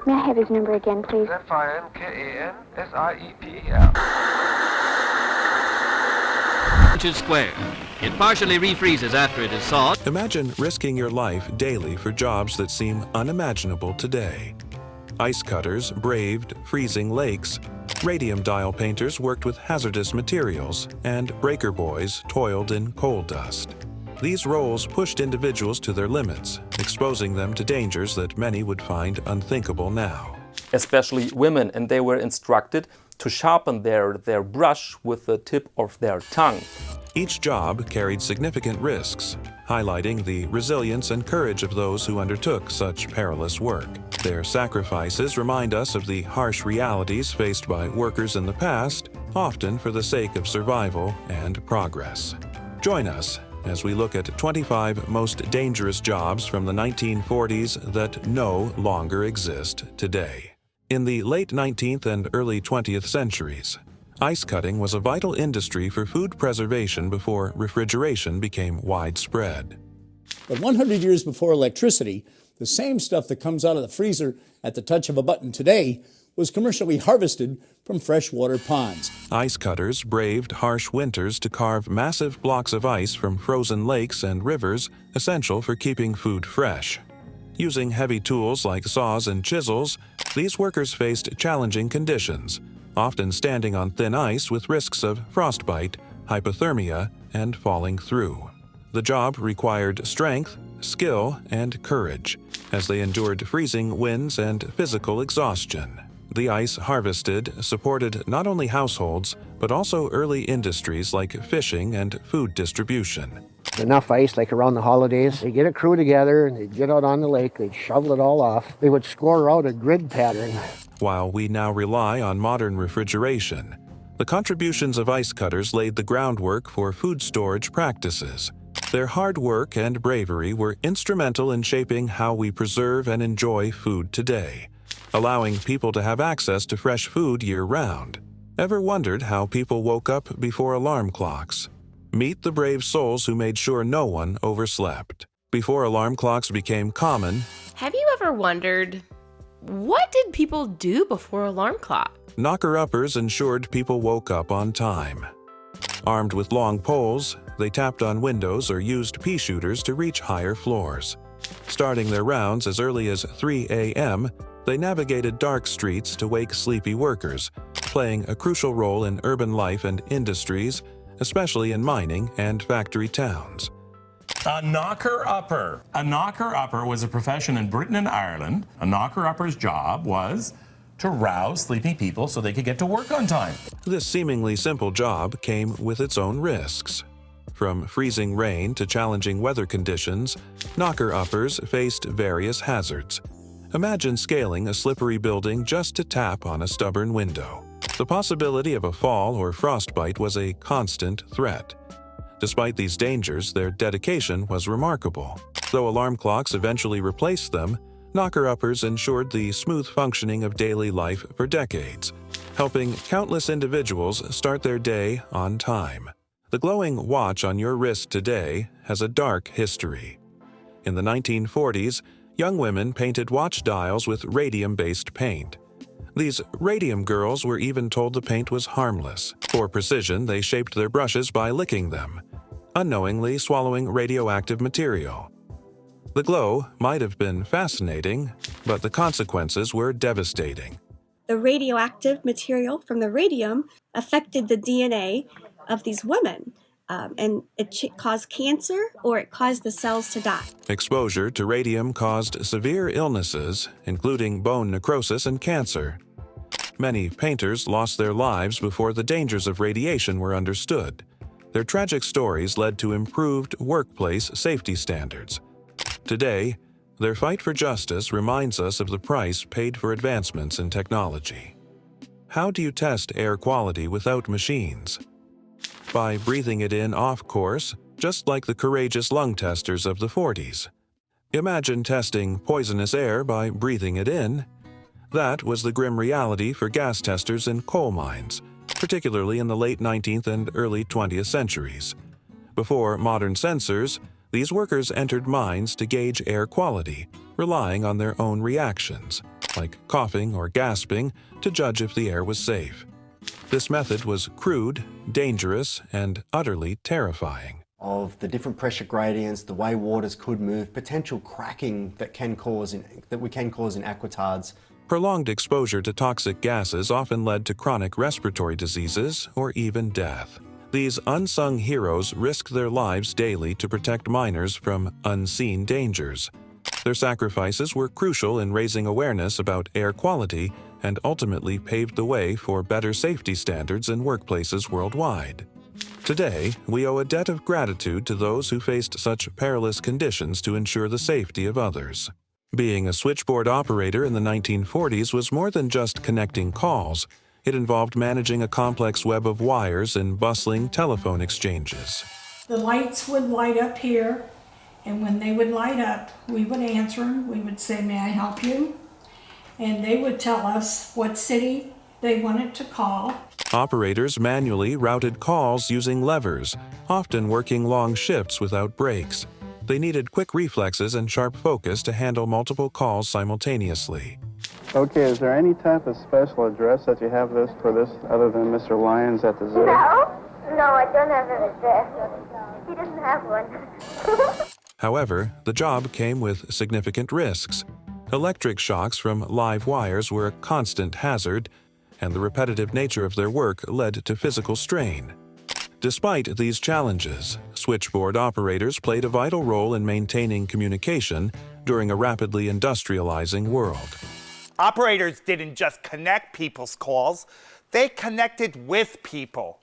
May I have his number again, please? ZFINKANSIEPEL. Inches square. It partially refreezes after it is thawed. Imagine risking your life daily for jobs that seem unimaginable today. Ice cutters braved freezing lakes, radium dial painters worked with hazardous materials, and breaker boys toiled in coal dust. These roles pushed individuals to their limits, exposing them to dangers that many would find unthinkable now. Especially women, and they were instructed to sharpen their brush with the tip of their tongue. Each job carried significant risks, highlighting the resilience and courage of those who undertook such perilous work. Their sacrifices remind us of the harsh realities faced by workers in the past, often for the sake of survival and progress. Join us as we look at 25 most dangerous jobs from the 1940s that no longer exist today. In the late 19th and early 20th centuries, ice cutting was a vital industry for food preservation before refrigeration became widespread. But 100 years before electricity, the same stuff that comes out of the freezer at the touch of a button today was commercially harvested from freshwater ponds. Ice cutters braved harsh winters to carve massive blocks of ice from frozen lakes and rivers, essential for keeping food fresh. Using heavy tools like saws and chisels, these workers faced challenging conditions, often standing on thin ice with risks of frostbite, hypothermia, and falling through. The job required strength, skill, and courage, as they endured freezing winds and physical exhaustion. The ice harvested supported not only households, but also early industries like fishing and food distribution. Enough ice, like around the holidays, they'd get a crew together and they'd get out on the lake, they'd shovel it all off. They would score out a grid pattern. While we now rely on modern refrigeration, the contributions of ice cutters laid the groundwork for food storage practices. Their hard work and bravery were instrumental in shaping how we preserve and enjoy food today, allowing people to have access to fresh food year-round. Ever wondered how people woke up before alarm clocks? Meet the brave souls who made sure no one overslept. Before alarm clocks became common, have you ever wondered, what did people do before alarm clock? knocker-uppers ensured people woke up on time. Armed with long poles, they tapped on windows or used pea shooters to reach higher floors. Starting their rounds as early as 3 a.m., they navigated dark streets to wake sleepy workers, playing a crucial role in urban life and industries, especially in mining and factory towns. A knocker-upper. A knocker-upper was a profession in Britain and Ireland. A knocker-upper's job was to rouse sleepy people so they could get to work on time. This seemingly simple job came with its own risks. From freezing rain to challenging weather conditions, knocker-uppers faced various hazards. Imagine scaling a slippery building just to tap on a stubborn window. The possibility of a fall or frostbite was a constant threat. Despite these dangers, their dedication was remarkable. Though alarm clocks eventually replaced them, knocker-uppers ensured the smooth functioning of daily life for decades, helping countless individuals start their day on time. The glowing watch on your wrist today has a dark history. In the 1940s, young women painted watch dials with radium-based paint. These radium girls were even told the paint was harmless. For precision, they shaped their brushes by licking them, unknowingly swallowing radioactive material. The glow might have been fascinating, but the consequences were devastating. The radioactive material from the radium affected the DNA of these women, and it caused cancer or it caused the cells to die. Exposure to radium caused severe illnesses, including bone necrosis and cancer. Many painters lost their lives before the dangers of radiation were understood. Their tragic stories led to improved workplace safety standards. Today, their fight for justice reminds us of the price paid for advancements in technology. How do you test air quality without machines? By breathing it in off-course, just like the courageous lung testers of the 40s. Imagine testing poisonous air by breathing it in. That was the grim reality for gas testers in coal mines, particularly in the late 19th and early 20th centuries. Before modern sensors, these workers entered mines to gauge air quality, relying on their own reactions, like coughing or gasping, to judge if the air was safe. This method was crude, dangerous, and utterly terrifying. Of the different pressure gradients, the way waters could move, potential cracking that we can cause in aquatards. Prolonged exposure to toxic gases often led to chronic respiratory diseases or even death. These unsung heroes risked their lives daily to protect miners from unseen dangers. Their sacrifices were crucial in raising awareness about air quality and ultimately paved the way for better safety standards in workplaces worldwide. Today, we owe a debt of gratitude to those who faced such perilous conditions to ensure the safety of others. Being a switchboard operator in the 1940s was more than just connecting calls. It involved managing a complex web of wires and bustling telephone exchanges. The lights would light up here, and when they would light up, we would answer them. We would say, "May I help you?" And they would tell us what city they wanted to call. Operators manually routed calls using levers, often working long shifts without breaks. They needed quick reflexes and sharp focus to handle multiple calls simultaneously. Okay, is there any type of special address that you have for this other than Mr. Lyons at the zoo? No, I don't have an address. He doesn't have one. However, the job came with significant risks. Electric shocks from live wires were a constant hazard, and the repetitive nature of their work led to physical strain. Despite these challenges, switchboard operators played a vital role in maintaining communication during a rapidly industrializing world. Operators didn't just connect people's calls, they connected with people.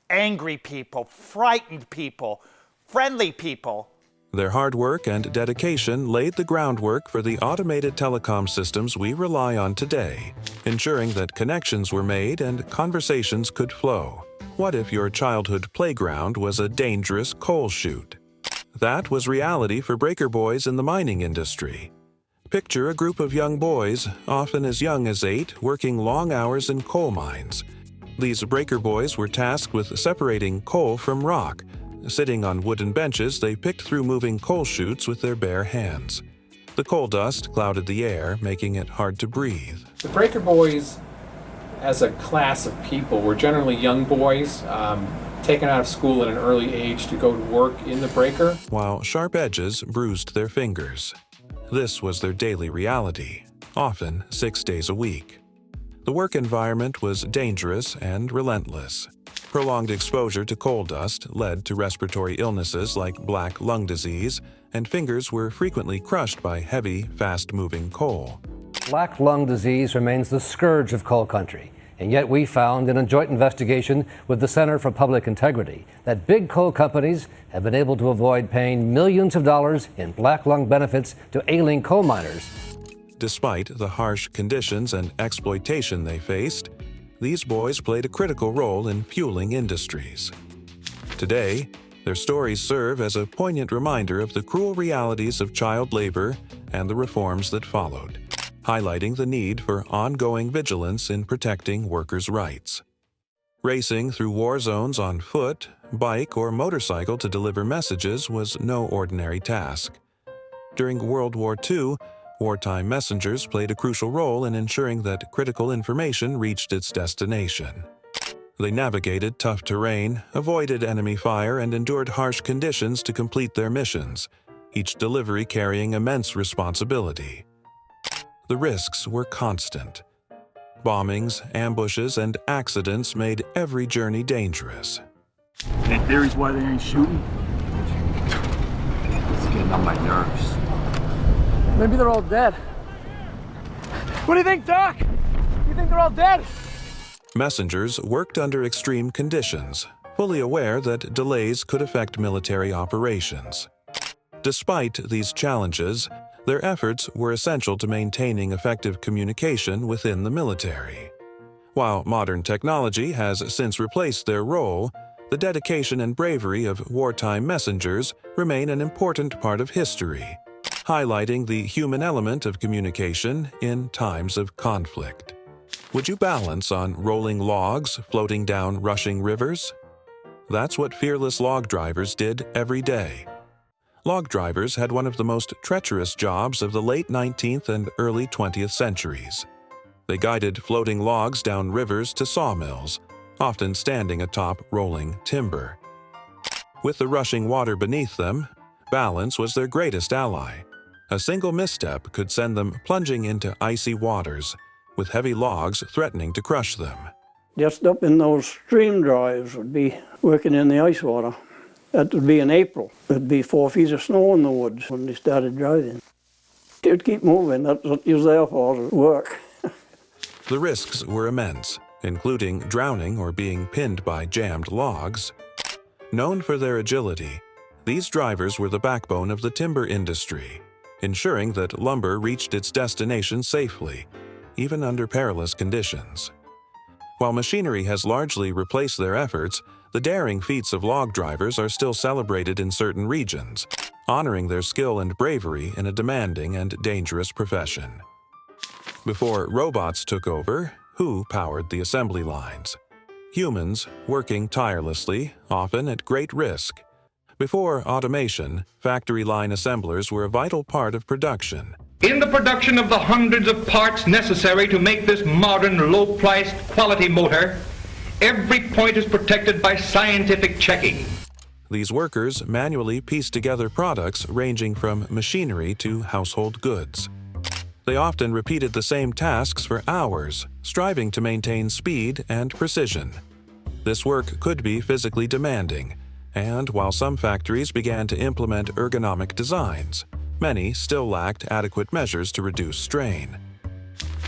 Angry people, frightened people, friendly people. Their hard work and dedication laid the groundwork for the automated telecom systems we rely on today, ensuring that connections were made and conversations could flow. What if your childhood playground was a dangerous coal chute? That was reality for breaker boys in the mining industry. Picture a group of young boys, often as young as 8, working long hours in coal mines. These breaker boys were tasked with separating coal from rock. Sitting on wooden benches, they picked through moving coal chutes with their bare hands. The coal dust clouded the air, making it hard to breathe. The breaker boys, as a class of people, were generally young boys, taken out of school at an early age to go to work in the breaker. While sharp edges bruised their fingers. This was their daily reality, often 6 days a week. The work environment was dangerous and relentless. Prolonged exposure to coal dust led to respiratory illnesses like black lung disease, and fingers were frequently crushed by heavy, fast-moving coal. Black lung disease remains the scourge of coal country, and yet we found in a joint investigation with the Center for Public Integrity that big coal companies have been able to avoid paying millions of dollars in black lung benefits to ailing coal miners. Despite the harsh conditions and exploitation they faced, these boys played a critical role in fueling industries. Today, their stories serve as a poignant reminder of the cruel realities of child labor and the reforms that followed, highlighting the need for ongoing vigilance in protecting workers' rights. Racing through war zones on foot, bike, or motorcycle to deliver messages was no ordinary task. During World War II, wartime messengers played a crucial role in ensuring that critical information reached its destination. They navigated tough terrain, avoided enemy fire, and endured harsh conditions to complete their missions, each delivery carrying immense responsibility. The risks were constant. Bombings, ambushes, and accidents made every journey dangerous. Any theories why they ain't shooting? It's getting on my nerves. Maybe they're all dead. What do you think, Doc? You think they're all dead? Messengers worked under extreme conditions, fully aware that delays could affect military operations. Despite these challenges, their efforts were essential to maintaining effective communication within the military. While modern technology has since replaced their role, the dedication and bravery of wartime messengers remain an important part of history, highlighting the human element of communication in times of conflict. Would you balance on rolling logs floating down rushing rivers? That's what fearless log drivers did every day. Log drivers had one of the most treacherous jobs of the late 19th and early 20th centuries. They guided floating logs down rivers to sawmills, often standing atop rolling timber. With the rushing water beneath them, balance was their greatest ally. A single misstep could send them plunging into icy waters, with heavy logs threatening to crush them. Just up in those stream drives would be working in the ice water. That would be in April. There'd be 4 feet of snow in the woods when they started driving. It would keep moving. That's what you was there for, to work. The risks were immense, including drowning or being pinned by jammed logs. Known for their agility, these drivers were the backbone of the timber industry, ensuring that lumber reached its destination safely, even under perilous conditions. While machinery has largely replaced their efforts, the daring feats of log drivers are still celebrated in certain regions, honoring their skill and bravery in a demanding and dangerous profession. Before robots took over, who powered the assembly lines? Humans, working tirelessly, often at great risk. Before automation, factory line assemblers were a vital part of production. In the production of the hundreds of parts necessary to make this modern, low-priced, quality motor, every point is protected by scientific checking. These workers manually pieced together products ranging from machinery to household goods. They often repeated the same tasks for hours, striving to maintain speed and precision. This work could be physically demanding, and while some factories began to implement ergonomic designs, many still lacked adequate measures to reduce strain.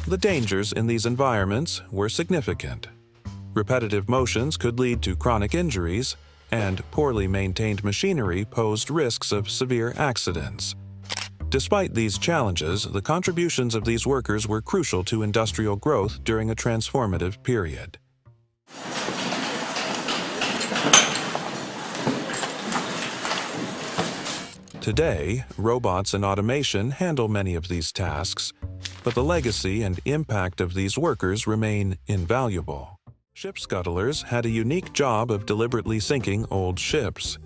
The dangers in these environments were significant. Repetitive motions could lead to chronic injuries, and poorly maintained machinery posed risks of severe accidents. Despite these challenges, the contributions of these workers were crucial to industrial growth during a transformative period. Today, robots and automation handle many of these tasks, but the legacy and impact of these workers remain invaluable. Ship scuttlers had a unique job of deliberately sinking old ships.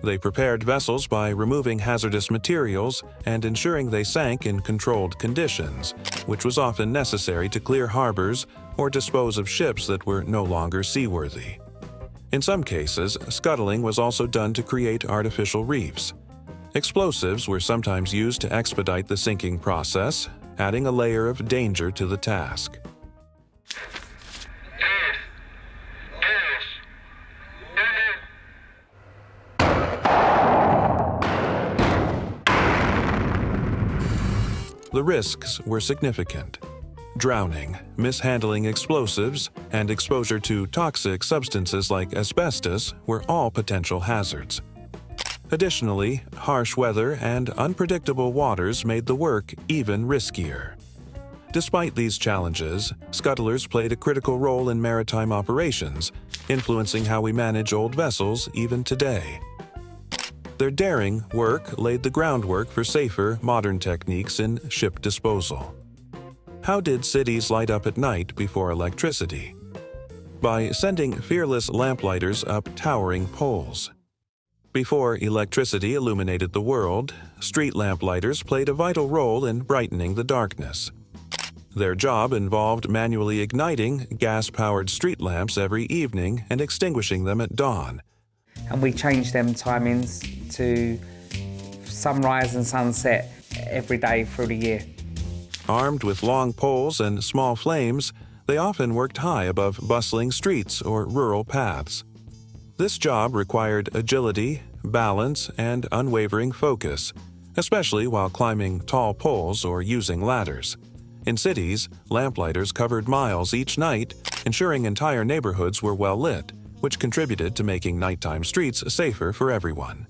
They prepared vessels by removing hazardous materials and ensuring they sank in controlled conditions, which was often necessary to clear harbors or dispose of ships that were no longer seaworthy. In some cases, scuttling was also done to create artificial reefs. Explosives were sometimes used to expedite the sinking process, adding a layer of danger to the task. The risks were significant. Drowning, mishandling explosives, and exposure to toxic substances like asbestos were all potential hazards. Additionally, harsh weather and unpredictable waters made the work even riskier. Despite these challenges, scuttlers played a critical role in maritime operations, influencing how we manage old vessels even today. Their daring work laid the groundwork for safer, modern techniques in ship disposal. How did cities light up at night before electricity? By sending fearless lamplighters up towering poles. Before electricity illuminated the world, street lamplighters played a vital role in brightening the darkness. Their job involved manually igniting gas-powered street lamps every evening and extinguishing them at dawn. And we changed them timings to sunrise and sunset every day through the year. Armed with long poles and small flames, they often worked high above bustling streets or rural paths. This job required agility, balance, and unwavering focus, especially while climbing tall poles or using ladders. In cities, lamplighters covered miles each night, ensuring entire neighborhoods were well lit, which contributed to making nighttime streets safer for everyone.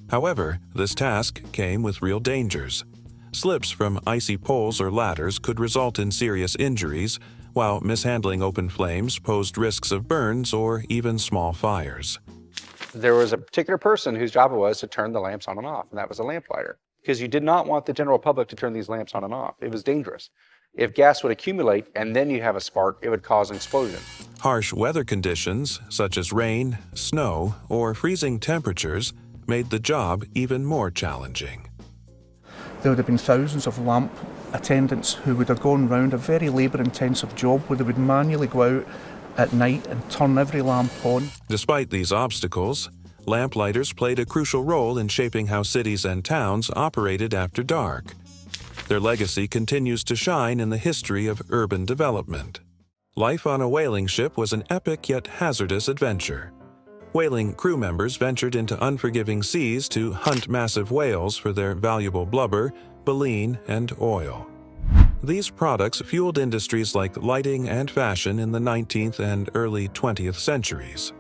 However, this task came with real dangers. Slips from icy poles or ladders could result in serious injuries, while mishandling open flames posed risks of burns or even small fires. There was a particular person whose job it was to turn the lamps on and off, and that was a lamplighter. Because you did not want the general public to turn these lamps on and off. It was dangerous. If gas would accumulate and then you have a spark, it would cause an explosion. Harsh weather conditions, such as rain, snow, or freezing temperatures, made the job even more challenging. There would have been thousands of lamp attendants who would have gone round a very labour-intensive job where they would manually go out at night and turn every lamp on. Despite these obstacles, lamplighters played a crucial role in shaping how cities and towns operated after dark. Their legacy continues to shine in the history of urban development. Life on a whaling ship was an epic yet hazardous adventure. Whaling crew members ventured into unforgiving seas to hunt massive whales for their valuable blubber, baleen, and oil. These products fueled industries like lighting and fashion in the 19th and early 20th centuries.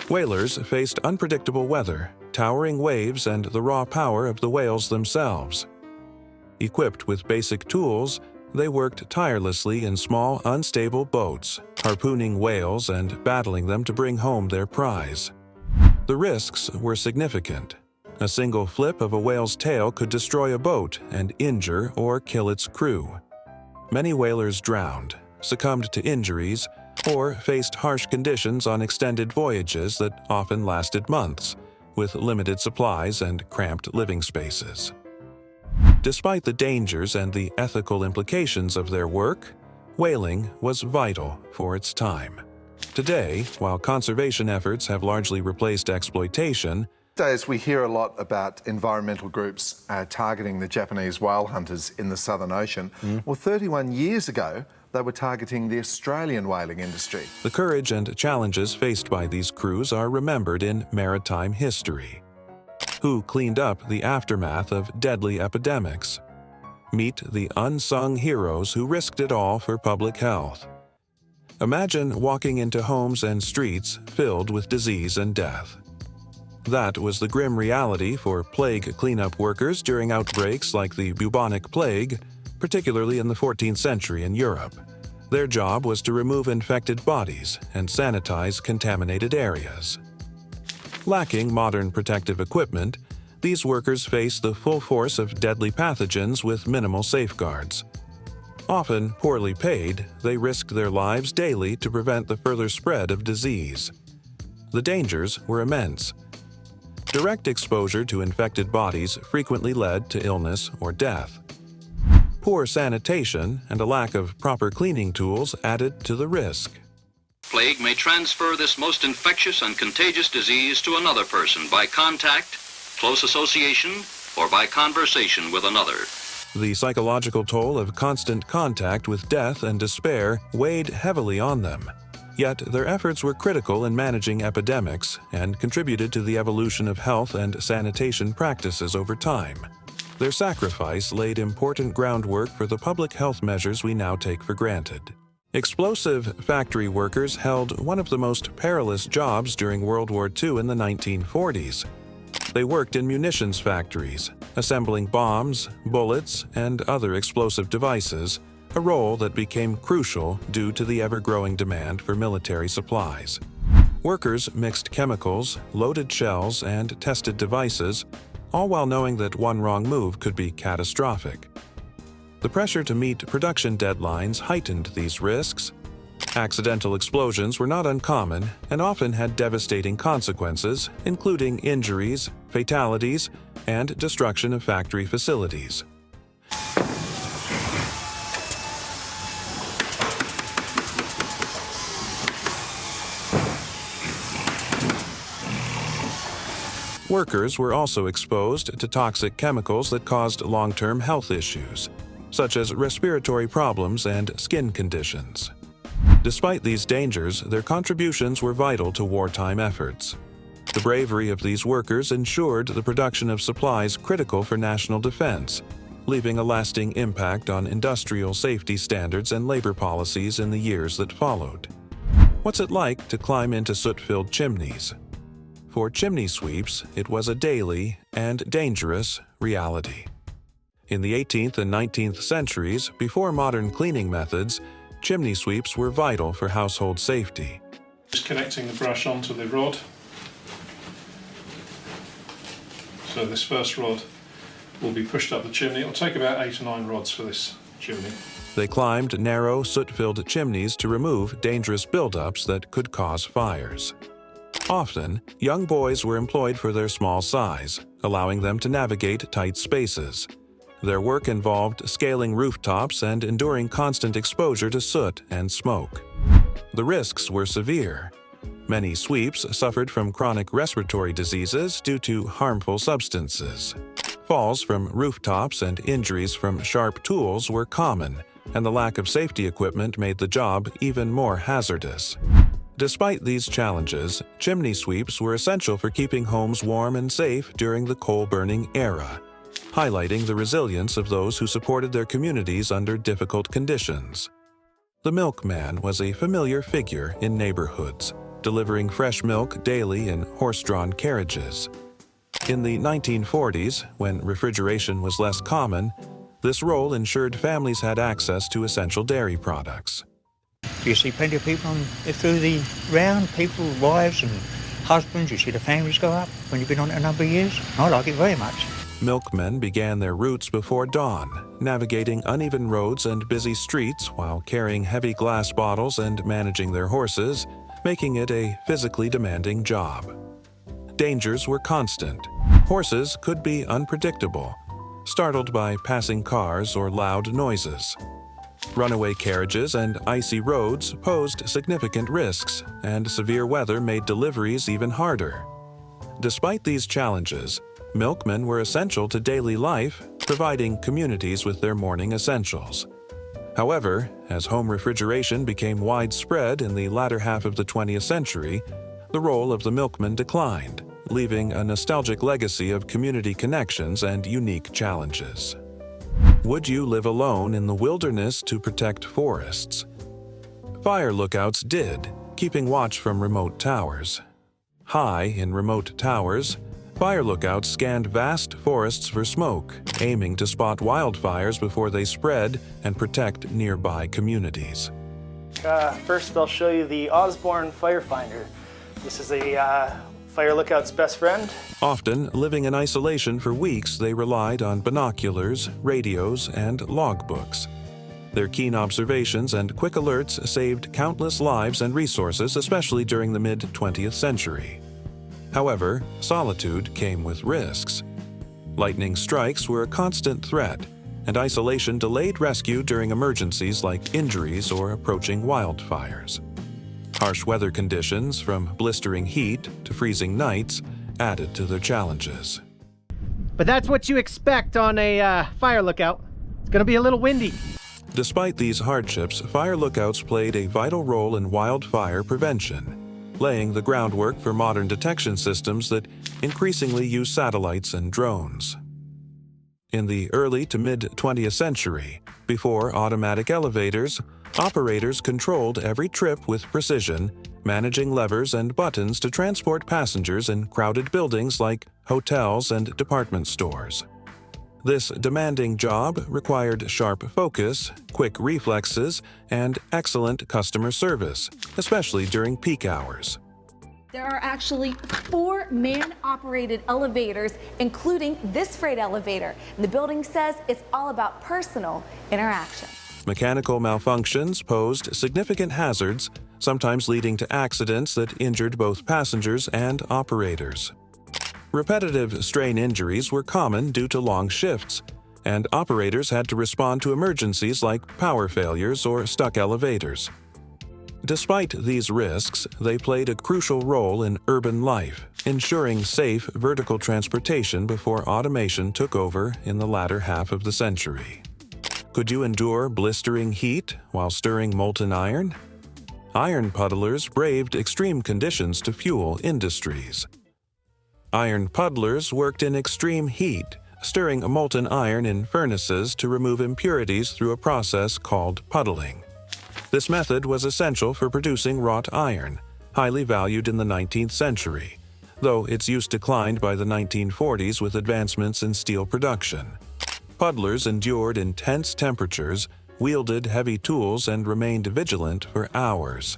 Whalers faced unpredictable weather, towering waves, and the raw power of the whales themselves. Equipped with basic tools, they worked tirelessly in small, unstable boats, harpooning whales and battling them to bring home their prize. The risks were significant. A single flip of a whale's tail could destroy a boat and injure or kill its crew. Many whalers drowned, succumbed to injuries, or faced harsh conditions on extended voyages that often lasted months, with limited supplies and cramped living spaces. Despite the dangers and the ethical implications of their work, whaling was vital for its time. Today, while conservation efforts have largely replaced exploitation, These days we hear a lot about environmental groups targeting the Japanese whale hunters in the Southern Ocean. Well, 31 years ago, they were targeting the Australian whaling industry. the courage and challenges faced by these crews are remembered in maritime history. Who cleaned up the aftermath of deadly epidemics? Meet the unsung heroes who risked it all for public health. Imagine walking into homes and streets filled with disease and death. That was the grim reality for plague cleanup workers during outbreaks like the bubonic plague, particularly in the 14th century in Europe. Their job was to remove infected bodies and sanitize contaminated areas. Lacking modern protective equipment, these workers face the full force of deadly pathogens with minimal safeguards. Often poorly paid, they risked their lives daily to prevent the further spread of disease. The dangers were immense. Direct exposure to infected bodies frequently led to illness or death. Poor sanitation and a lack of proper cleaning tools added to the risk. Plague may transfer this most infectious and contagious disease to another person by contact, close association, or by conversation with another. The psychological toll of constant contact with death and despair weighed heavily on them. Yet their efforts were critical in managing epidemics and contributed to the evolution of health and sanitation practices over time. Their sacrifice laid important groundwork for the public health measures we now take for granted. Explosive factory workers held one of the most perilous jobs during World War II in the 1940s. They worked in munitions factories, assembling bombs, bullets, and other explosive devices, a role that became crucial due to the ever-growing demand for military supplies. Workers mixed chemicals, loaded shells, and tested devices, all while knowing that one wrong move could be catastrophic. The pressure to meet production deadlines heightened these risks. Accidental explosions were not uncommon and often had devastating consequences, including injuries, fatalities, and destruction of factory facilities. Workers were also exposed to toxic chemicals that caused long-term health issues, such as respiratory problems and skin conditions. Despite these dangers, their contributions were vital to wartime efforts. The bravery of these workers ensured the production of supplies critical for national defense, leaving a lasting impact on industrial safety standards and labor policies in the years that followed. What's it like to climb into soot-filled chimneys? For chimney sweeps, it was a daily and dangerous reality. In the 18th and 19th centuries, before modern cleaning methods, chimney sweeps were vital for household safety. Just connecting the brush onto the rod. So this first rod will be pushed up the chimney. It'll take about 8 or 9 rods for this chimney. They climbed narrow, soot-filled chimneys to remove dangerous buildups that could cause fires. Often, young boys were employed for their small size, allowing them to navigate tight spaces. Their work involved scaling rooftops and enduring constant exposure to soot and smoke. The risks were severe. Many sweeps suffered from chronic respiratory diseases due to harmful substances. Falls from rooftops and injuries from sharp tools were common, and the lack of safety equipment made the job even more hazardous. Despite these challenges, chimney sweeps were essential for keeping homes warm and safe during the coal-burning era, highlighting the resilience of those who supported their communities under difficult conditions. The milkman was a familiar figure in neighborhoods, delivering fresh milk daily in horse-drawn carriages. In the 1940s, when refrigeration was less common, this role ensured families had access to essential dairy products. You see plenty of people through the round, people, wives and husbands, you see the families go up when you've been on it a number of years. I like it very much. Milkmen began their routes before dawn, navigating uneven roads and busy streets while carrying heavy glass bottles and managing their horses, making it a physically demanding job. Dangers were constant. Horses could be unpredictable, startled by passing cars or loud noises. Runaway carriages and icy roads posed significant risks, and severe weather made deliveries even harder. Despite these challenges, milkmen were essential to daily life, providing communities with their morning essentials. However, as home refrigeration became widespread in the latter half of the 20th century, the role of the milkman declined, leaving a nostalgic legacy of community connections and unique challenges. Would you live alone in the wilderness to protect forests? Fire lookouts did, keeping watch from remote towers. High in remote towers, fire lookouts scanned vast forests for smoke, aiming to spot wildfires before they spread and protect nearby communities. First, I'll show you the Osborne Firefinder. This is a fire lookout's best friend. Often, living in isolation for weeks, they relied on binoculars, radios, and logbooks. Their keen observations and quick alerts saved countless lives and resources, especially during the mid-20th century. However, solitude came with risks. Lightning strikes were a constant threat, and isolation delayed rescue during emergencies like injuries or approaching wildfires. Harsh weather conditions, from blistering heat to freezing nights, added to their challenges. But that's what you expect on a fire lookout. It's going to be a little windy. Despite these hardships, fire lookouts played a vital role in wildfire prevention, laying the groundwork for modern detection systems that increasingly use satellites and drones. In the early to mid-20th century, before automatic elevators, operators controlled every trip with precision, managing levers and buttons to transport passengers in crowded buildings like hotels and department stores. This demanding job required sharp focus, quick reflexes, and excellent customer service, especially during peak hours. There are actually 4 man-operated elevators, including this freight elevator. And the building says it's all about personal interaction. Mechanical malfunctions posed significant hazards, sometimes leading to accidents that injured both passengers and operators. Repetitive strain injuries were common due to long shifts, and operators had to respond to emergencies like power failures or stuck elevators. Despite these risks, they played a crucial role in urban life, ensuring safe vertical transportation before automation took over in the latter half of the century. Could you endure blistering heat while stirring molten iron? Iron puddlers braved extreme conditions to fuel industries. Iron puddlers worked in extreme heat, stirring molten iron in furnaces to remove impurities through a process called puddling. This method was essential for producing wrought iron, highly valued in the 19th century, though its use declined by the 1940s with advancements in steel production. Puddlers endured intense temperatures, wielded heavy tools, and remained vigilant for hours.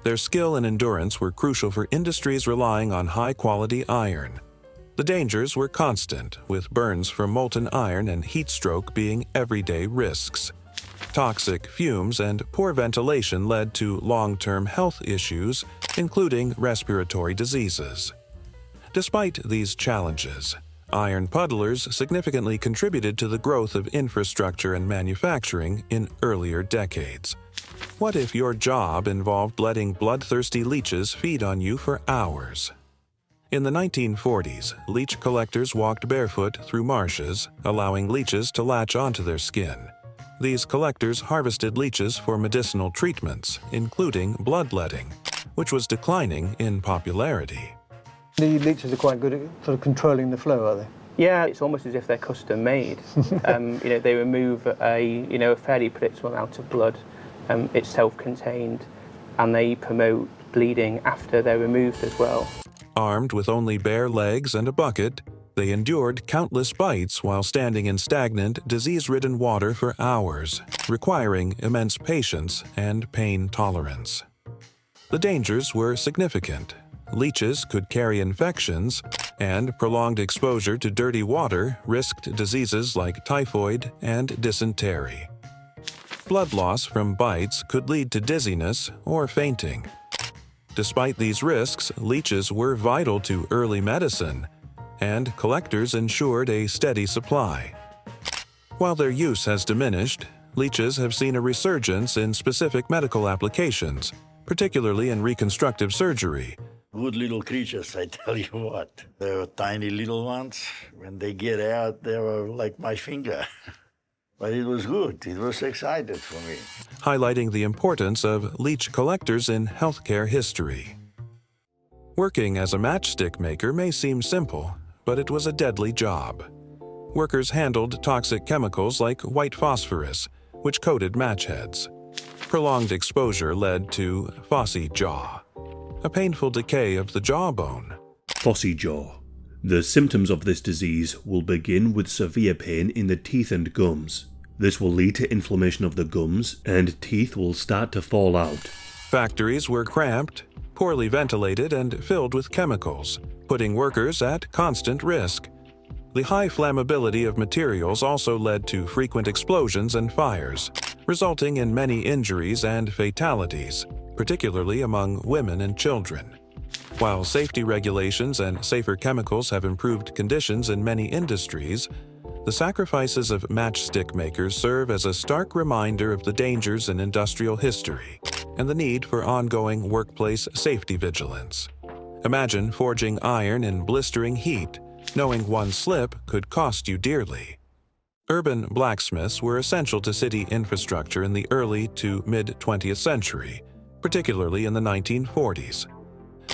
Their skill and endurance were crucial for industries relying on high-quality iron. The dangers were constant, with burns from molten iron and heat stroke being everyday risks. Toxic fumes and poor ventilation led to long-term health issues, including respiratory diseases. Despite these challenges, iron puddlers significantly contributed to the growth of infrastructure and manufacturing in earlier decades. What if your job involved letting bloodthirsty leeches feed on you for hours? In the 1940s, leech collectors walked barefoot through marshes, allowing leeches to latch onto their skin. These collectors harvested leeches for medicinal treatments, including bloodletting, which was declining in popularity. The leeches are quite good at sort of controlling the flow, are they? Yeah, it's almost as if they're custom made. They remove a fairly predictable amount of blood. It's self-contained, and they promote bleeding after they're removed as well. Armed with only bare legs and a bucket, they endured countless bites while standing in stagnant, disease-ridden water for hours, requiring immense patience and pain tolerance. The dangers were significant. Leeches could carry infections, and prolonged exposure to dirty water risked diseases like typhoid and dysentery. Blood loss from bites could lead to dizziness or fainting. Despite these risks, leeches were vital to early medicine, and collectors ensured a steady supply. While their use has diminished, leeches have seen a resurgence in specific medical applications, particularly in reconstructive surgery. Good little creatures, I tell you what. They were tiny little ones. When they get out, they were like my finger. But it was good. It was exciting for me. Highlighting the importance of leech collectors in healthcare history. Working as a matchstick maker may seem simple, but it was a deadly job. Workers handled toxic chemicals like white phosphorus, which coated match heads. Prolonged exposure led to phossy jaw, a painful decay of the jawbone. Phossy jaw. The symptoms of this disease will begin with severe pain in the teeth and gums. This will lead to inflammation of the gums, and teeth will start to fall out. Factories were cramped, poorly ventilated, and filled with chemicals, putting workers at constant risk. The high flammability of materials also led to frequent explosions and fires, resulting in many injuries and fatalities, particularly among women and children. While safety regulations and safer chemicals have improved conditions in many industries, the sacrifices of matchstick makers serve as a stark reminder of the dangers in industrial history and the need for ongoing workplace safety vigilance. Imagine forging iron in blistering heat, knowing one slip could cost you dearly. Urban blacksmiths were essential to city infrastructure in the early to mid-20th century, particularly in the 1940s.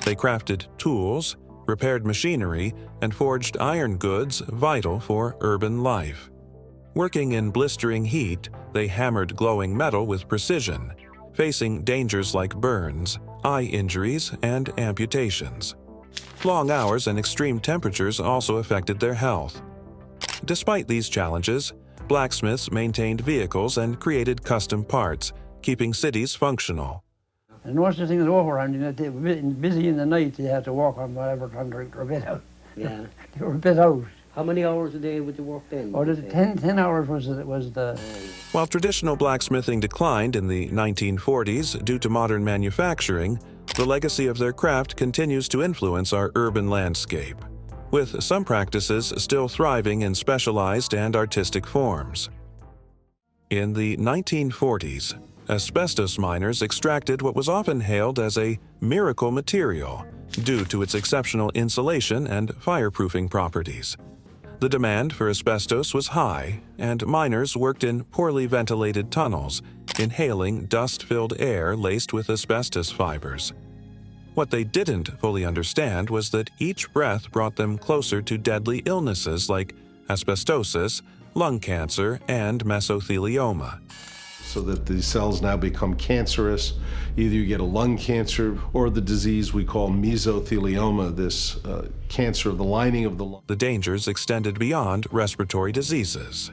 They crafted tools, repaired machinery, and forged iron goods vital for urban life. Working in blistering heat, they hammered glowing metal with precision, facing dangers like burns, eye injuries, and amputations. Long hours and extreme temperatures also affected their health. Despite these challenges, blacksmiths maintained vehicles and created custom parts, keeping cities functional. And once the thing is over, and they were busy in the night, they had to walk on whatever time they were a bit out. Yeah. They were a bit out. How many hours a day would you work then? Oh, 10 hours was the... While traditional blacksmithing declined in the 1940s due to modern manufacturing, the legacy of their craft continues to influence our urban landscape, with some practices still thriving in specialized and artistic forms. In the 1940s, asbestos miners extracted what was often hailed as a miracle material due to its exceptional insulation and fireproofing properties. The demand for asbestos was high, and miners worked in poorly ventilated tunnels, inhaling dust-filled air laced with asbestos fibers. What they didn't fully understand was that each breath brought them closer to deadly illnesses like asbestosis, lung cancer, and mesothelioma. So that the cells now become cancerous. Either you get a lung cancer or the disease we call mesothelioma, this cancer of the lining of the lung. The dangers extended beyond respiratory diseases.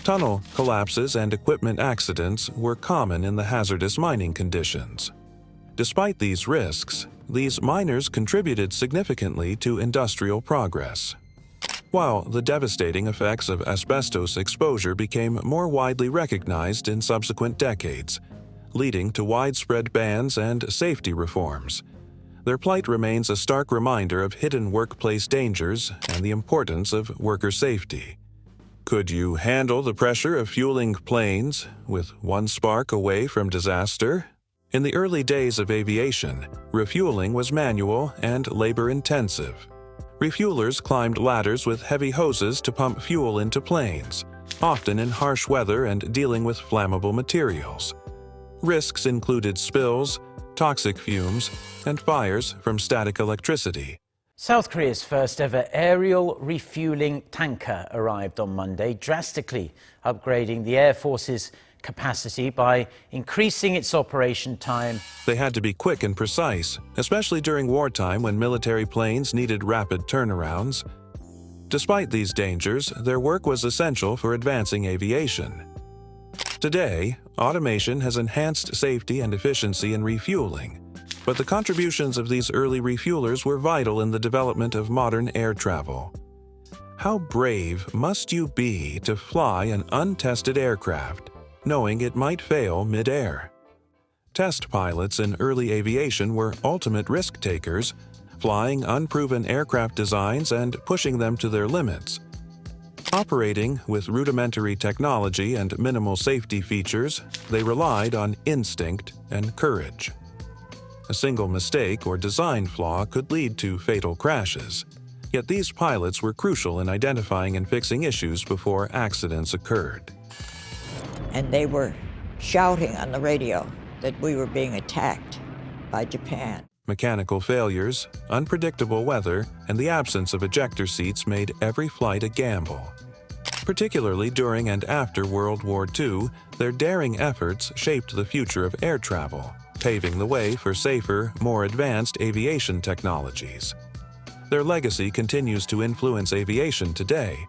Tunnel collapses and equipment accidents were common in the hazardous mining conditions. Despite these risks, these miners contributed significantly to industrial progress. while the devastating effects of asbestos exposure became more widely recognized in subsequent decades, leading to widespread bans and safety reforms. Their plight remains a stark reminder of hidden workplace dangers and the importance of worker safety. Could you handle the pressure of fueling planes with one spark away from disaster? In the early days of aviation, refueling was manual and labor-intensive. Refuelers climbed ladders with heavy hoses to pump fuel into planes, often in harsh weather and dealing with flammable materials. Risks included spills, toxic fumes, and fires from static electricity. South Korea's first ever aerial refueling tanker arrived on Monday, drastically upgrading the Air Force's capacity by increasing its operation time. They had to be quick and precise, especially during wartime when military planes needed rapid turnarounds. Despite these dangers, their work was essential for advancing aviation. Today, automation has enhanced safety and efficiency in refueling, but the contributions of these early refuelers were vital in the development of modern air travel. How brave must you be to fly an untested aircraft, knowing it might fail mid-air? Test pilots in early aviation were ultimate risk-takers, flying unproven aircraft designs and pushing them to their limits. Operating with rudimentary technology and minimal safety features, they relied on instinct and courage. A single mistake or design flaw could lead to fatal crashes, yet these pilots were crucial in identifying and fixing issues before accidents occurred. And they were shouting on the radio that we were being attacked by Japan. Mechanical failures, unpredictable weather, and the absence of ejector seats made every flight a gamble. Particularly during and after World War II, their daring efforts shaped the future of air travel, paving the way for safer, more advanced aviation technologies. Their legacy continues to influence aviation today,